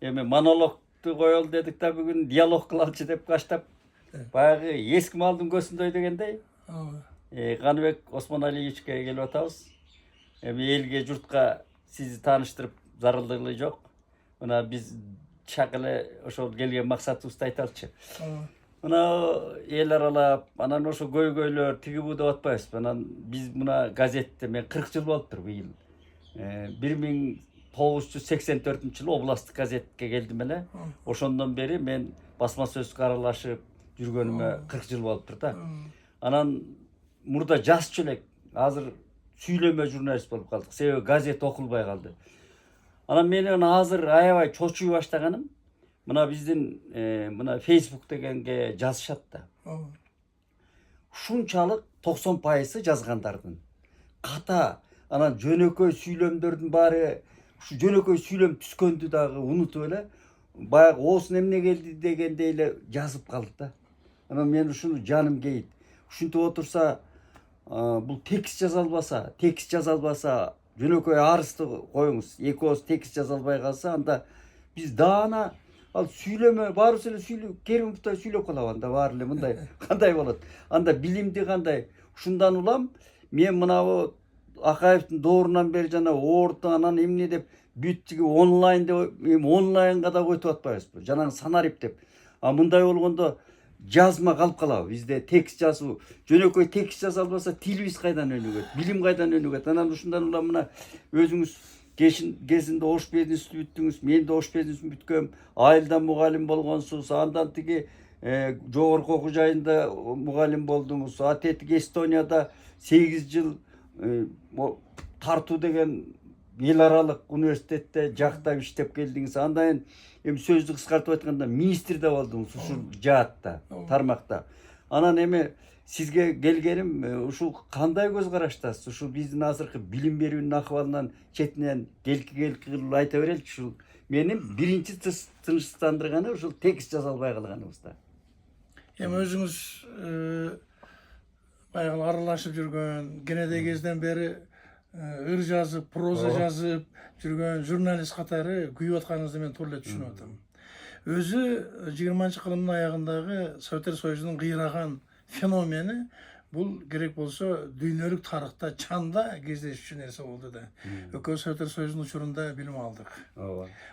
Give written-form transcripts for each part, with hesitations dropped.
Эми монологду коелу дедик да бүгүн диалог кылалычы деп баштап баягы эски малдын көзүндөй дегендей Каныбек Осмоналиевичке келип атабыз. Эми элге журтка сизди тааныштырып зарылдыгы жок. Мына биз чак эле ошол келген максатыбызды айталычы. Мына эл аралап, анан ошо көйгөйлөр тиги бу деп атпайбызбы? Анан биз мына газетте мен 40 жыл болуптур быйыл. 1984-жылы областтык газетке келдим эле. Ошондон бери мен басма сөзгө аралашып жүргөнүмө 40 жыл болуптур да. Анан мурда жазчу элек, азыр сүйлөмө журналист болуп калдык. Себеби газет окулбай калды. Анан менин азыр аябай чочуй баштаганым мына биздин мына Facebook дегенге жазышат да. Ушунчалык 90% жазгандардын ката, анан жөнөкөй сүйлөмдөрдүн баары ушу жөнөкөй сүйлөм түскөндү дагы унутуп эле баягы оосуна эмне келди дегендей эле жазып калдык да. Анан мен ушуну жаным кейит. Ушинтип отурса бул текст жаза албаса, жөнөкөй арызды коюңуз. Эки ооз текст жаза албай калса, анда биз даана ал сүйлөмө баарыбыз эле керимовтай сүйлөп калабы, анда баары эле мындай кандай болот? Анда билимди кандай? Ушундан улам мен мына Акаевдин доорунан бери жана орто анан эмне деп бүт тиги онлайн деп онлайнга да койтуп атпайбызбы? Жанагы санарип деп. Мындай болгондо жазма калып калабы? Бизде текст жазуу, жөнөкөй текст жаза албаса тилибиз кайдан өнүгөт? Билим кайдан өнүгөт? Анан ушундан улам мына өзүңүз кезинде ош бизнести бүттүңүз, мен да ош бизнесин бүткөм, айылда мугалим болгонсуз, андан тиги жогорку окуу жайында мугалим болдуңуз, тетиги Эстонияда 8 жыл тартуу деген эл аралык университетте жактап иштеп келдиңиз. Андан эми сөздү кыскартып айтканда министр да болдуңуз ушул жаатта, тармакта. Анан эми сизге келгеним ушул кандай көз караштасыз? Ушул биздин азыркы билим берүүнүн акыбалынан четинен келки кылып айта береличи. Ушул менин биринчи тынчсыздандырганы ушул текст жаза албай калганыбызда. Эми өзүңүз баягы аралашып жүргөн, кенедей кезден бери ыр жазып, проза жазып жүргөн журналист катары күйүп атканыңызды мен туура эле түшүнүп атам. Өзү 20-кылымдын аягындагы Советтер Союзунун кыйраган феномени бул керек болсо дүйнөлүк тарыхта чанда кездешүүчү нерсе болду да. Экөөбүз Советтер Союзунун учурунда билим алдык.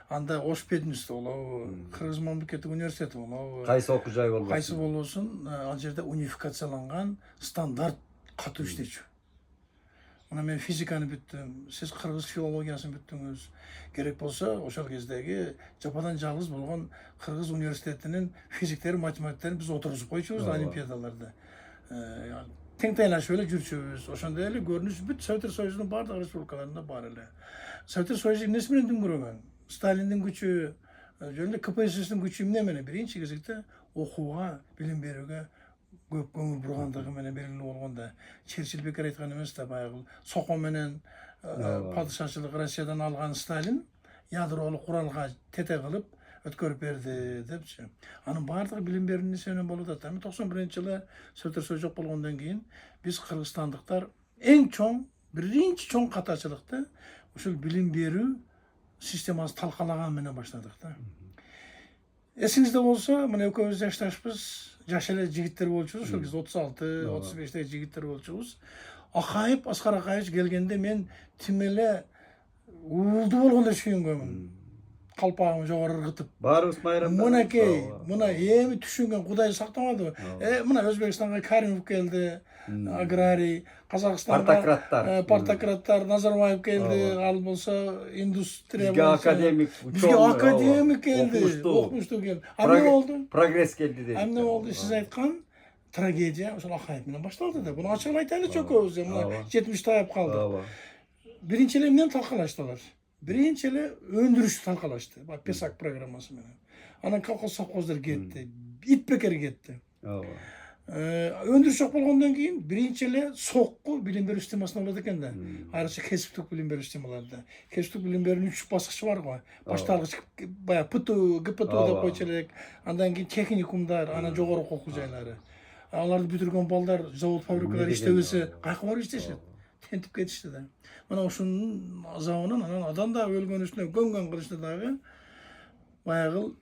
Анда Ош пединститути болобу, Кыргыз мамлекеттик университети болобу, Кайсы окуу жай болбосун. Кайсы болбосун, ал жерде унификацияланган стандарт катуу иштечү. Мына мен физиканы бүттүм, сиз кыргыз филологиясын бүттүңүз. Керек болсо ошол кездеги жападан жалгыз болгон Кыргыз университетинин физиктери, математиктерин биз отургузуп койчубуз олимпиадаларда. Тең тайлашып эле жүрчүбүз. Ошондой эле көрүнүш бүт Советтер Союзунун бардык республикаларында бар эле. Советтер Союзу эмнеси менен дүңгүрөгөн? Сталиндин күчү, жөн эле КПССтин күчү эмне менен? Биринчи кезекте окууга, билим берүүгө көп көңүл бургандыгы менен белгилүү болгондо. Черчилль бекер айткан эмес да, баягы соко менен падышачылык Россиядан алган Сталин ядролук куралга тете кылып өткөрүп берди депчи. Анын бардыгы билим берүүнүн эсебинен болуп атат. 91-жылы Советтер Союзу жок болгондон кийин биз кыргызстандыктар эң чоң, биринчи чоң катачылыкты ушул билим берүү системасын талкалаган менен баштадык да. Эсиңизде болсо, мына экөөбүз жашташпыз, жаш эле жигиттер болчубуз, ошол кезде 36-35 жигиттер болчубуз. Акаев, Аскар Акаевич келгенде мен тим эле уулду болгондой сүйүнгөнмүн. Калпагымы жогору ыргытып. Баарыбыз майрамда. Мынакей, мына эми түшүнгөн Кудай сактамадыбы? Мына Өзбекстанга Каримов келди, аграрий, Казакстанга партократтар, Назарбаев келди, ал болсо индустрия бизге академик келди, окумуштуу келди. Эмне болду? Прогресс келди дейт. Эмне болду? Сиз айткан трагедия ошол Акаев менен башталды да. Буну ачык айтайлычы экөөбүз, мына 70 таяп калды. Биринчи эле эмнени талкалаштылар? Биринчи эле өндүрүштү талкалашты. Песак программасы менен. Анан колхоз-совхоздор кетти, ит бекер кетти. Өндүрүш жок болгондон кийин биринчи эле сокку билим берүү системасына болот экен да. Айрыкча кесиптик билим берүү системаларында. Кесиптик билим берүүнүн 3 баскычы бар го. Башталгыч баягы ПТУ, ГПТУ деп койчу элек. Андан кийин техникумдар, анан жогорку окуу жайлары. Аларды бүтүргөн балдар завод, фабрикалар иштебесе, кайка барып иштешет? tentip ketişti de. Mana oşunun azabынан анан адам да өлгөн үстүнө көмгөн кылышты дагы баягы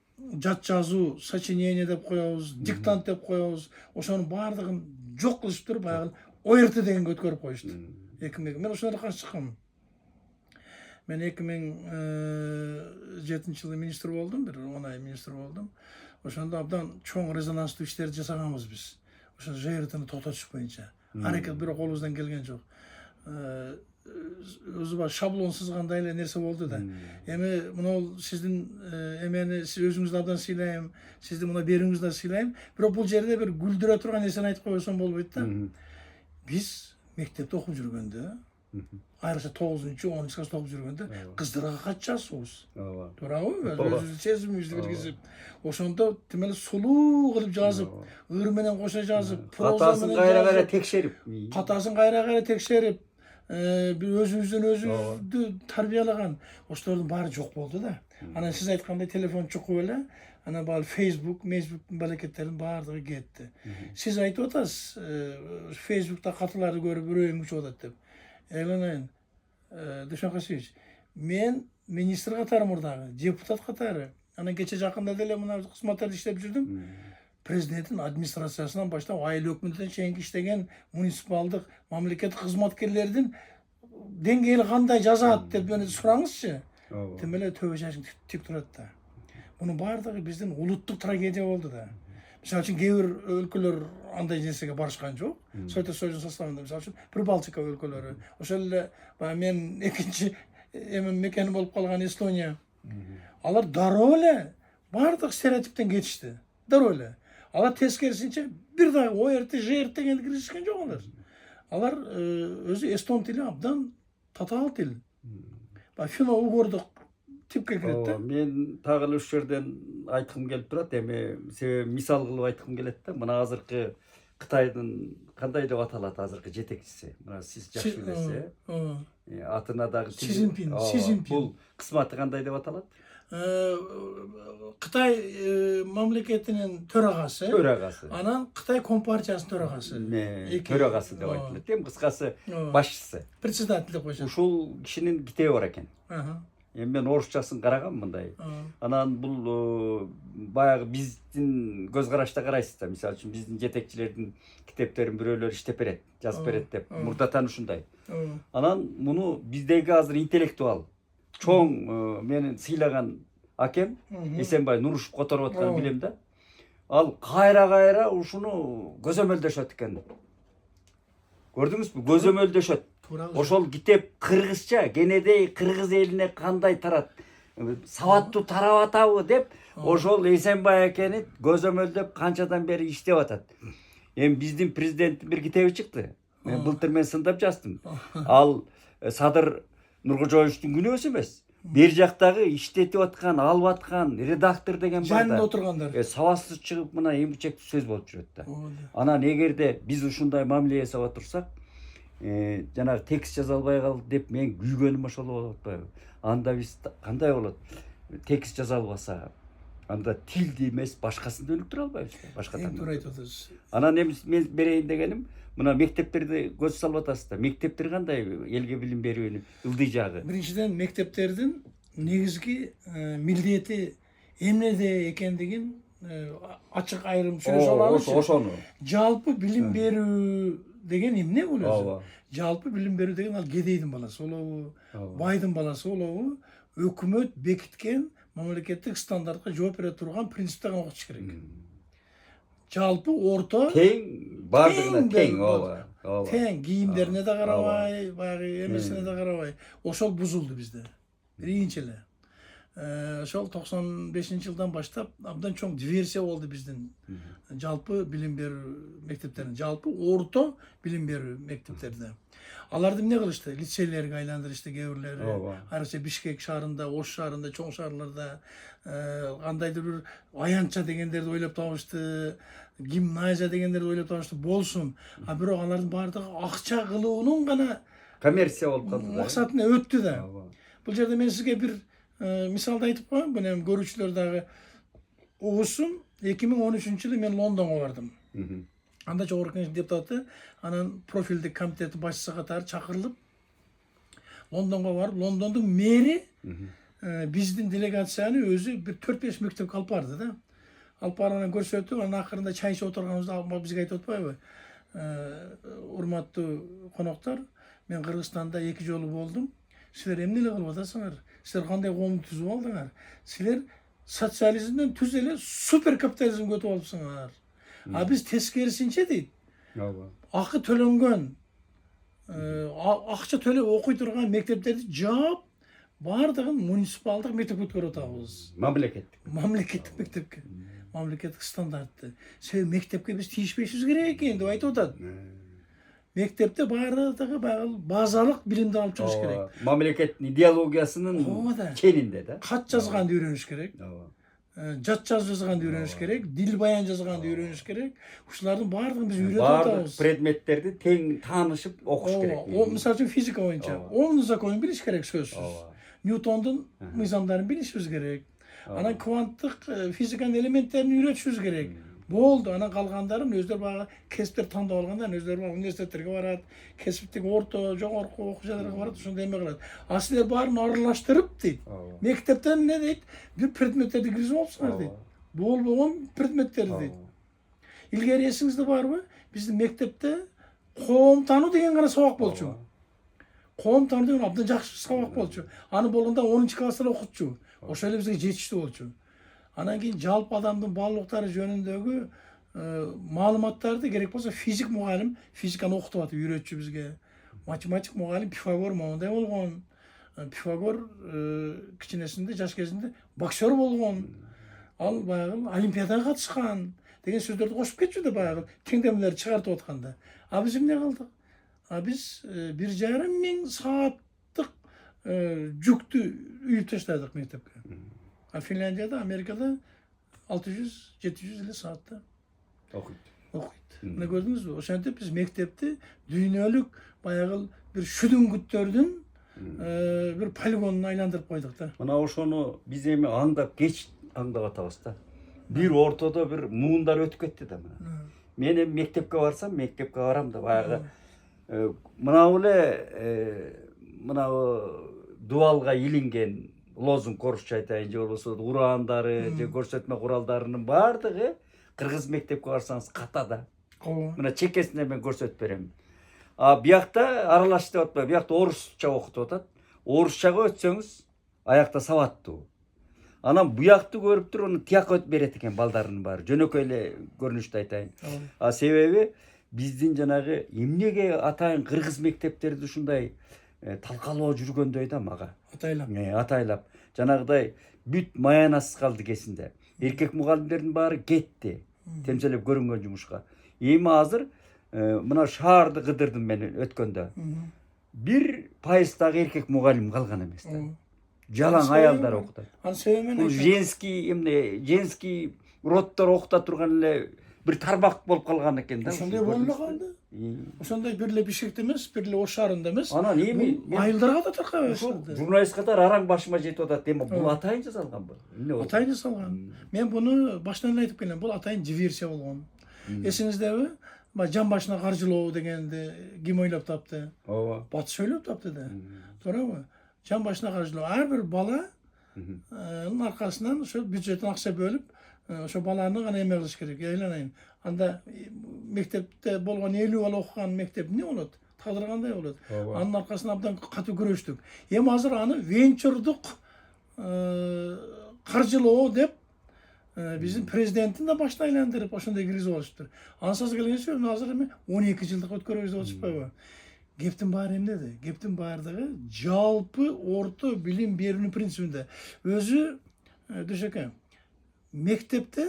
жат жазуу, сочинение деп коебуз, диктант деп коебуз. Ошонун баардыгын жок кылышып туруп баягы ОРТ дегенге өткөрүп коюшту. 2000 мен ошондо каршы чыккам. Мен 2007 жылы министр болдум, бир 10 ай министр болдум. Ошондо абдан чоң резонанстуу иштерди жасаганбыз биз. Ошо ЖРТны токтотуш боюнча. Аракет бирок колубуздан келген жок. Өзү бар шаблон сызгандай эле нерсе болду да. Эми мына сиздин эмени сиз өзүңүздү абдан сыйлайм, сиздин мына берүүңүздү сыйлайм. Бирок бул жерде бир гүлдүрө турган нерсени айтып койсом болбойт да. Биз мектепте окуп жүргөндө, айрыкча 9-10 класста окуп жүргөндө кыздарга кат жазабыз. Туурабы? Өзүбүздүн сезимибизди билгизип, ошондо тим эле сулуу кылып жазып, ыр менен кошо жазып, проза менен кайра текшерип, катасын кайра текшерип, өзүбүздөн өзүбүздү тарбиялаган ошолордун баары жок болду да. Анан сиз айткандай телефон чукуп эле, анан баары Facebook'тун балекеттеринин баардыгы кетти. Сиз айтып атасыз, Facebook'та катыларды көрүп үрөйүм учуп атат деп. Эланайын, Душан Касыевич, мен министр катары мурдагы, депутат катары, анан кече жакында деле мына кызматтарда иштеп жүрдүм. Президенттин администрациясынан баштап айыл өкмөтүнө чейинки иштеген муниципалдык мамлекеттик кызматкерлердин деңгээли кандай жазат деп мени сураңызчы. Тим эле төбө чачың тик турат да. Мунун баардыгы биздин улуттук трагедия болду да. Мисалы үчүн кээ бир өлкөлөр андай нерсеге барышкан жок. Совет Союзунун составында мисалы үчүн Прибалтика өлкөлөрү, ошол эле мен экинчи мекени болуп калган Эстония. Алар дароо эле баардык стереотиптен кетишти. Дароо эле. Алар тескерисинче бир дагы ОРТ, ЖРТ дегенди киргизишкен жок алар. Алар өзү эстон тили абдан татаал тил. Фино-угордук типке кирет да. Мен тагы ушул жерден айткым келип турат, эми себеби мисал кылып айткым келет да. Мына азыркы Кытайдын кандай деп аталат азыркы жетекчиси? Мына сиз жакшы билесиз, атына дагы Си Цзиньпин. Бул кызматы кандай деп аталат? Кытай мамлекетинин төрагасы. Анан Кытай компартиясынын төрагасы. Төрагасы деп айтылат. Эми кыскасы башчысы. Председатель деп коюшат. Ушул кишинин китеби бар экен. Эми мен орусчасын карагам мындай. Анан бул баягы биздин көз карашта карайсыз да. Мисалы үчүн биздин жетекчилердин китептерин бирөөлөр иштеп берет, жазып берет деп. Мурдатан ушундай. Анан муну биздеги азыр интеллектуал чоң менин сыйлаган акем Эсенбай Нурушев которуп атканын билем да. Ал кайра ушуну көзөмөлдөшөт экен. Көрдүңүзбү? Көзөмөлдөшөт. Ошол китеп кыргызча кенедей кыргыз элине кандай тарат, сабаттуу тарап атабы деп ошол Эсенбай акени көзөмөлдөп канчадан бери иштеп атат. Эми биздин президенттин бир китеби чыкты. Мен былтыр сындап жаздым. Ал Садыр Нуркожоевичтин күнөөсү эмес. Бер жактагы иштетип аткан, алып аткан редактор деген бар да. Жанында отургандар. Сабатсыз чыгып мына эмгичектүү сөз болуп жүрөт да. Анан эгерде биз ушундай мамиле жасап отурсак, жанагы текст жаза албай калды деп мен күйгөнүм ошол болуп атпайбы? Анда биз кандай болот? Текст жаза албаса, анда тилди эмес башкасын да өнүктүрө албайбыз. Башкадан. Туура айтып атасыз. Анан эми мен берейин дегеним, мына мектептерди көз салып атасыз да. Мектептер кандай элге билим берүүнүн ылдый жагы? Биринчиден мектептердин негизги милдети эмнеде экендигин ачык айрым сүйлөшө алабыз. Ошону. Жалпы билим берүү деген эмне бул өзү? Жалпы билим берүү деген ал кедейдин баласы болобу, байдын баласы болобу, өкмөт бекиткен мамлекеттик стандартка жооп бере турган принципте гана окутуш керек. Жалпы орто тең, бардыгына тең, тең, кийимдерине да карабай, баягы эмесине да карабай. Ошол бузулду бизде. Биринчи эле. Ошол 95-жылдан баштап абдан чоң диверсия болду биздин жалпы билим берүү мектептеринде, жалпы орто билим берүү мектептерде. Аларды эмне кылышты? Лицейлерге айландырышты кээ бирлери. Айрыкча Бишкек шаарында, Ош шаарында, чоң шаарларда кандайдыр бир аянтча дегендерди ойлоп табышты, гимназия дегендерди ойлоп табышты, болсун. А бирок алардын баардыгы акча кылуунун гана коммерция болуп калды. Максатына өттү да. Бул жерде мен сизге бир мисалды айтып коем, мына көрүүчүлөр дагы угушсун. 2013-жылы мен Лондонго бардым. Анда жогорку кеңеш депутаты, анан профилдик комитеттин башчысы катары чакырылып, Лондонго барып, Лондондун мэри биздин делегацияны өзү бир 4-5 мектепке алып барды да. Алып барганын көрсөтүп, анан акырында чай ичип отурганыбызда бизге айтып атпайбы? Урматтуу коноктор, мен Кыргызстанда 2 жолу болдум. Силер эмне эле кылып атасыңар? Силер кандай коомду түзүп алдыңар? Силер социализмден түз эле супер капитализмге өтүп алыпсыңар. А биз тескерисинче дейт. Ооба. Акы төлөнгөн, акча төлөп окуй турган мектептерди жаап, бардыгын муниципалдык мектепке өткөрүп атабыз. Мамлекеттик мектепке. Мамлекеттик стандартты. Себеби мектепке биз тийишпешибиз керек экен деп айтып атат. Мектепте бардыгы базалык билимди алып чыгыш керек. Мамлекеттин идеологиясынын ченинде да. Кат жазганды үйрөнүш керек. Жат жазганды үйрөнүш керек, дил баян жазганды үйрөнүш керек. Ушулардын бардыгын биз үйрөтүп атабыз. Бардык предметтерди тең таанышып окуш керек. Мисалы үчүн физика боюнча Оомдун законун билиш керек сөзсүз. Ньютондун мыйзамдарын билишибиз керек. Анан кванттык физиканын элементтерин үйрөтүшүбүз керек. Болду, анан калгандарын өздөрү баягы кесиптер тандап алгандар, өздөрү баягы университеттерге барат, кесиптик орто, жогорку окуу жайларга барат, ошондой эме кылат. А силер баарын аралаштырып дейт. Мектептен эмне дейт? Бир предметтерди киргизип алыпсыңар дейт. Болбогон предметтерди дейт. Илгери эсиңизде барбы? Биздин мектепте коом таануу деген гана сабак болчу. Коом таануу деген абдан жакшы сабак болчу. Аны болгондо 10-класста окутчу. Ошол эле бизге жетиштүү болчу. Анан кийин жалпы адамдын баалуулуктары жөнүндөгү маалыматтарды керек болсо физик мугалим физиканы окутуп атып үйрөтчү бизге. Математик мугалим Пифагор моундай болгон. Пифагор кичинесинде жаш кезинде боксер болгон. Ал баягы олимпиадага катышкан деген сөздөрдү кошуп кетчү да баягы теңдемелерди чыгартып атканда. А биз эмне кылдык? А биз 1,5 сааттык жүктү үйүп таштадык мектепке. А Финляндияда, Америкада 600-700 эле саатта окуйт. Мына көрдүңүзбү? Ошентип биз мектепти дүйнөлүк баягы бир шүдүңгүттөрдүн бир полигонуна айландырып койдук да. Мына ошону биз эми аңдап кеч аңдап атабыз да. Бир ортодо бир муундар өтүп кетти да мына. Мен эми мектепке барсам, мектепке барам да баягы мынау эле мынау дуалга илинген лозунг орусча айтайын, же болбосо урандары, же көрсөтмө куралдарынын бардыгы кыргыз мектепке барсаңыз ката да. Мына чекесине мен көрсөтүп берем. А биякта аралаш деп атпайбы, биякта орусча окутуп атат. Орусчага өтсөңүз аякта сабаттуу. Анан буякты көрүп туруп, аны тияка өтүп берет экен балдарынын баары. Жөнөкөй эле көрүнүштү айтайын. А себеби биздин жанагы эмнеге атайын кыргыз мектептерди ушундай талкалоо жүргөндөй да мага. Атайлап. Жанагыдай бүт маянасыз калды кесинде. Эркек мугалимдердин баары кетти. Темселеп көрүнгөн жумушка. Эми азыр мына шаарды кыдырдым мен өткөндө. 1% дагы эркек мугалим калган эмес да. Жалаң аялдар окутат. Анын себебин бул женский роддор окута турган эле бир тармак болуп калган экен да. Ошондой болуп эле калды. Ошондой бир эле Бишкекте эмес, бир эле Ош шаарында эмес. Анан эми айылдарга да таркап баштады. Журналист катары араң башыма жетип атат. Эми бул атайын жасалганбы? Атайын жасалган. Мен буну башынан эле айтып келем. Бул атайын диверсия болгон. Эсиңиздеби? Жан башына каржылоо дегенди ким ойлоп тапты? Ооба. Батыш ойлоп тапты да. Туурабы? Жан башына каржылоо. Ар бир бала аркасынан ошо бюджеттен акча бөлүп, ошо баланы гана эме кылыш керек. Айланайын. Анда мектепте болгон 50 бала окуган мектеп эмне болот? Тагдыры кандай болот? Анын аркасынан абдан катуу күрөштүк. Эми азыр аны венчурдук каржылоо деп биздин президенттин да башына айландырып ошондой киргизип алышыптыр. Ансыз келгенче азыр эми 12 жылдык өткөрөбүз деп атышпайбы? Кептин баары эмнеде? Кептин баардыгы жалпы орто билим берүүнүн принцибинде. Өзү Дөшөкө, мектепте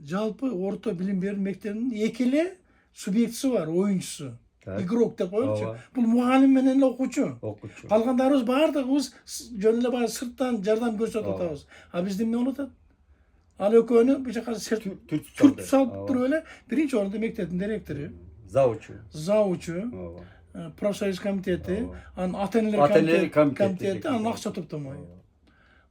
жалпы орто билим берүү мектебинин 2 эле субъектиси бар, оюнчусу. Игрок деп коелучу. Бул мугалим менен эле окуучу. Калгандарыбыз баардыгыбыз жөн эле баягы сырттан жардам көрсөтүп атабыз. А бизде эмне болуп атат? Ал экөөнү бу жака түртүп салып туруп эле биринчи орунда мектептин директору, завучу, профсоюз комитети, анан ата-энелер комитети, анан акча топтомой.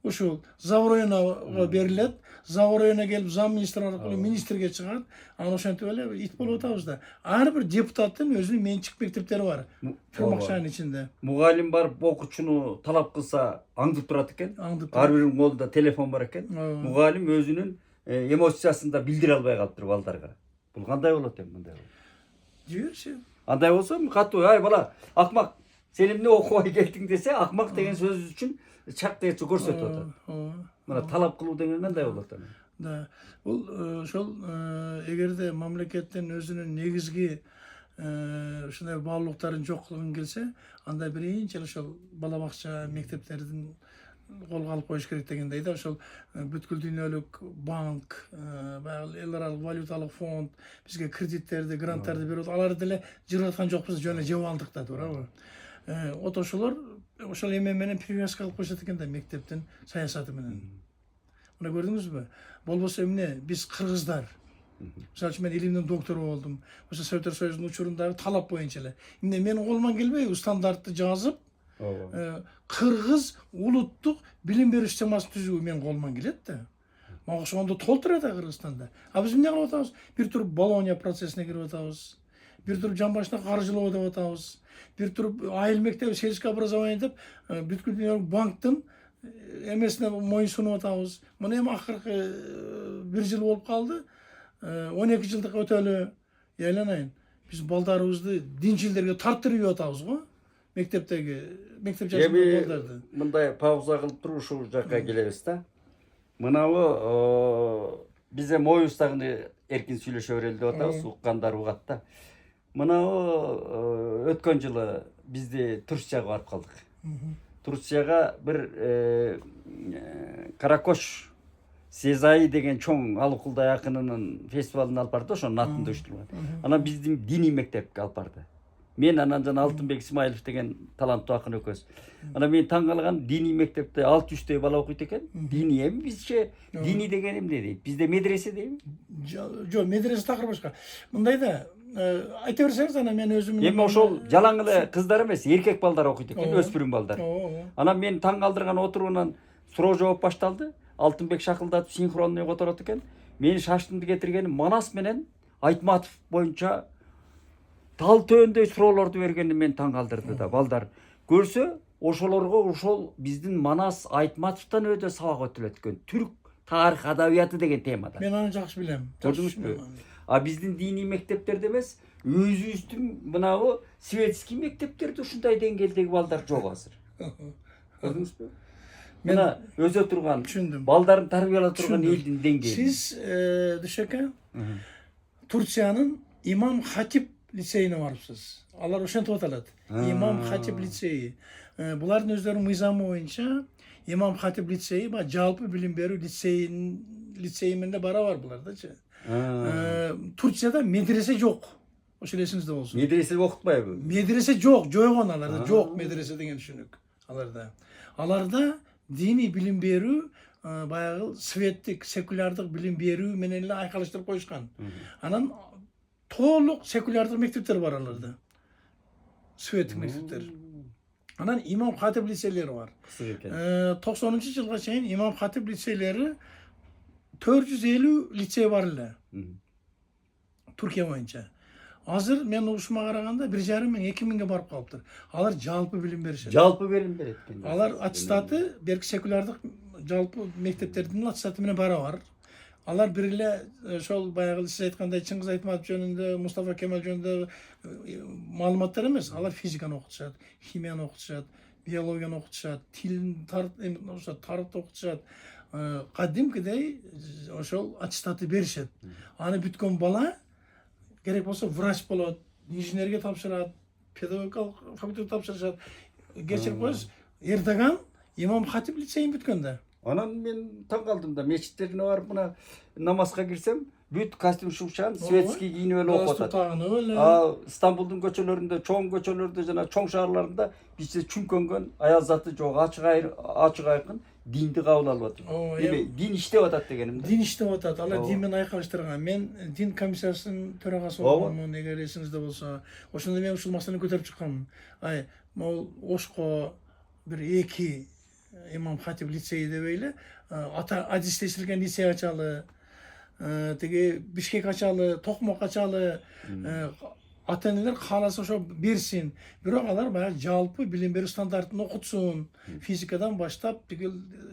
ушул зам районуга берилет. Зам районуна келип зам министр аркылуу министрге чыгат. Анан ошентип эле ит болуп атабыз да. Ар бир депутаттын өзүнүн менчик мектептери бар. Кырмакчанын ичинде. Мугалим барып окуучуну талап кылса аңдып турат экен. Аңдып Ар биринин колунда телефон бар экен. Мугалим өзүнүн эмоциясын да билдире албай калыптыр балдарга. Бул кандай болот эми мындай? Жиберчи. Андай болсо катуу, ай бала, акмак, сен эмне окубай келдиң десе, акмак деген сөз үчүн чактырчы көрсөтүп атат. Мына талап кылуу деген кандай болот эми? Да. Бул ошол эгерде мамлекеттин өзүнүн негизги ушундай баалуулуктарын жок кылгың келсе, анда биринчи ошол бала бакча, мектептердин колго алып коюш керек дегендей да. Ошол бүткүл дүйнөлүк банк, баягы эл аралык валюталык фонд бизге кредиттерди, гранттарды берип, аларды деле жырып аткан жокпуз, жөн эле жеп алдык да, туурабы? Вот ошолор ошол эме менен привязка кылып коюшат экен да, мектептин саясаты менен. Мына көрдүңүзбү? Болбосо эмне биз кыргыздар, мисалы үчүн мен илимдин доктору болдум. Ошо Советтер Союзунун учурундагы талап боюнча эле. Эмне менин колуман келбей стандартты жазып, кыргыз улуттук билим берүү системасын түзүү менин колуман келет да. Мага ошондо толтура да Кыргызстанда. А биз эмне кылып атабыз? Бир туруп Болония процессине кирип атабыз. Бир туруп жан башына каржылоо деп атабыз. Бир туруп айыл мектеби, сельское образование деп бүткүл дүйнөлүк банктын эмесине моюн сунуп атабыз. Мына эми акыркы 1 жыл болуп калды. 12 жылдык өтөлү. Айланайын. Биз балдарыбызды динчилдерге тартырып атабыз го. Мектеп жашындагы балдарды. Мындай пауза кылып туруп ушул жакка келебиз да. Мынабы биз эми оюбуздагы эркин сүйлөшө берели деп атабыз, уккандар угат да. Мынабы өткөн жылы бизди Турцияга барып калдык. Турцияга бир Каракош Сезайы деген чоң Алыкулдай акынынын фестивалын алып барды, ошонун атында уюштурулган. Анан биздин диний мектепке алып барды. Мен анан жана Алтынбек Исмаилов деген таланттуу акын экөөбүз. Анан мен таң калган, диний мектепте 600 бала окуйт экен. Диний эми бизче диний деген эмне дейт? Бизде медресе дейби? Жок, медресе такыр башка. Мындай да, айта берсеңиз, анан мен өзүм эми ошол жалаң эле кыздар эмес, эркек балдар окуйт экен, өспүрүм балдар. Анан мен таң калтырган отуруудан суроо жооп башталды. Алтынбек шакылдатып синхронный которот экен. Мени шаштымды кетиргени Манас менен Айтматов боюнча тал төөндөй суроолорду бергени мен таң калтырды да. Балдар көрсө, ошолорго ошол биздин Манас Айтматовдон өтө сабак өтүлөт экен. Түрк тарых адабияты деген темада. Мен аны жакшы билем. Көрдүңүзбү? А биздин диний мектептерде эмес, өзүбүздүн мынабы светский мектептерде ушундай деңгээлдеги балдар жок азыр. Көрдүңүзбү? Мына өзө турган, балдарын тарбиялап турган элдин деңгээли. Сиз Дүйшөкө Турциянын Имам Хатип лицейине барыпсыз. Алар ошентип аталат. Имам Хатип лицейи. Булардын өздөрүнүн мыйзамы боюнча Имам Хатип лицейи ба жалпы билим берүү лицейи менен барабар булардачы. Турцияда медресе жок. Ошол эсиңизде болсун. Медресе окутпайбы? Медресе жок, жойгон аларда. Жок медресе деген түшүнүк аларда. Аларда диний билим берүү баягы светтик, секулярдык билим берүү менен эле айкалыштырып коюшкан. Анан толук секулярдык мектептер бар аларда. Светтик мектептер. Анан Имам Хатип лицейлери бар. 90-жылга чейин Имам Хатип лицейлери 450 лицей бар эле. Түркия боюнча. Азыр мен ушума караганда 1,5 миң, 2 миңге барып калыптыр. Алар жалпы билим беришет. Жалпы билим берет экен. Алар аттестаты берки секулярдык жалпы мектептердин аттестаты менен барабар. Алар бир эле ошол баягы сиз айткандай Чыңгыз Айтматов жөнүндө, Мустафа Кемал жөнүндө маалыматтар эмес. Алар физиканы окутушат, химияны окутушат, биологияны окутушат, тилин тарыхты окутушат. Кадимкидей ошол аттестаты беришет. Аны бүткөн бала керек болсо врач болот, инженерге тапшырат, педагогикалык факультет тапшырышат. Кечирип коюңуз, Эрдоган Имам Хатип лицейин бүткөн да. Анан мен таң калдым да, мечиттерине барып мына намазга кирсем, бүт костюм шупшан, светский кийинип эле окуп атат. Стамбулдун көчөлөрүндө, чоң көчөлөрдө жана чоң шаарларында бизче чүңкөнгөн, аял заты жок, ачык айкын динди кабыл алып атат. Эми дин иштеп атат дегеним да. Дин иштеп атат. Алар дин менен айкалыштырган. Мен дин комиссиясынын төрагасы болгонмун, эгер эсиңизде болсо. Ошондо мен ушул маселени көтөрүп чыкканмын. Могул Ошко бир 2 İmam Hatip лицейi деп эйле, ата адистештирген лицей ачалы, тиги Бишкек ачалы, Токмок ачалы, ата энелер кааласа ошо берсин. Бирок алар баягы жалпы билим берүү стандартын окутсун. Физикадан баштап тиги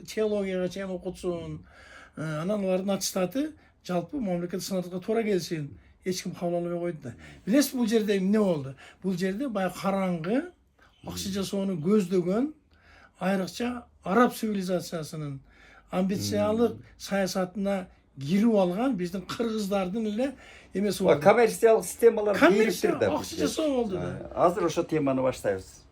теологияга чейин окутсун. Анан алардын аттестаты жалпы мамлекеттик стандартка туура келсин. Эч ким кабыл албай койду да. Билесиз бул жерде эмне болду? Бул жерде баягы караңгы акча жасоону көздөгөн, айрыкча араб цивилизациясынын амбициялык саясатына кирип алган биздин кыргыздардын эле эмеси болду. Коммерциялык системалар Коммерция акча жасоо болду да. Азыр ошо теманы баштайбыз.